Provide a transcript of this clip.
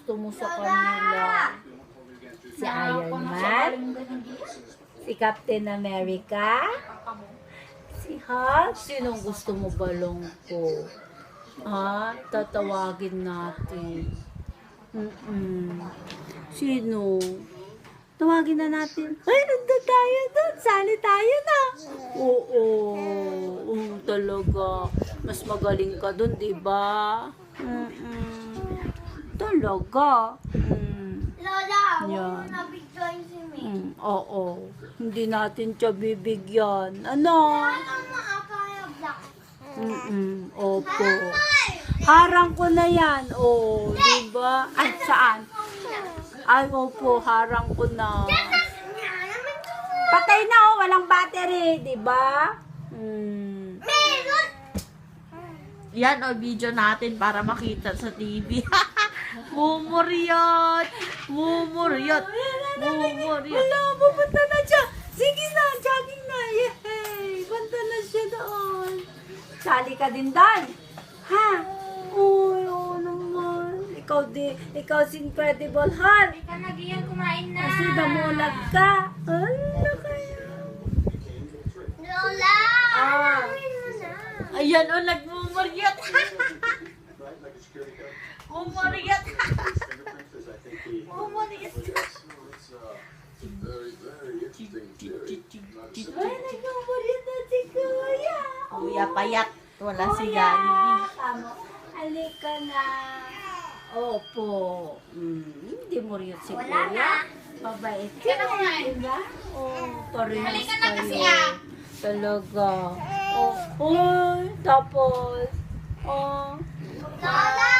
gusto mo sa kanila? Si Iron Man? Si Captain America? Si Hulk? Sinong gusto mo balong ko? Tatawagin natin. Sino? Tawagin na natin. Ay, nandun tayo doon. Sali tayo na. Oo. Talaga. Mas magaling ka doon, di ba? Talaga. Lola, Yan. huwag mo na bigyan si me. Oo. Hindi natin siya bibigyan. Ano? Ano mo akala black? Opo. Harang ko na yan. Oh, di ba? Ay, saan? Ay, opo. Harang ko na. Patay na, oh. Walang battery. Di ba? Meron! Yan o, video natin para makita sa TV. Mumuryot! Mumuryot! Mumuryot! Wala, pupunta na siya. Sige na, jogging na. Yay! Punta na siya doon. Sali ka din doon. Ha? Uy, oo naman. Ikaw si Incredible Hulk. Ika nagiyan kumain na. Kasi damulag ka. Ano kaya? Lola! Kumain mo na. Ayan o, nagmumuryot! Mumuryot! Mumuryot! Ay, nagmumulit na si Kuya. Kuya payat. Wala si Jollibee. Halika na. Opo. Hindi mo rin si Wala Kuya. na. Mabait ka. Ika na kumain. Diba? Parehas Halika na kasi, kayo. Talaga. Tapos. Lola!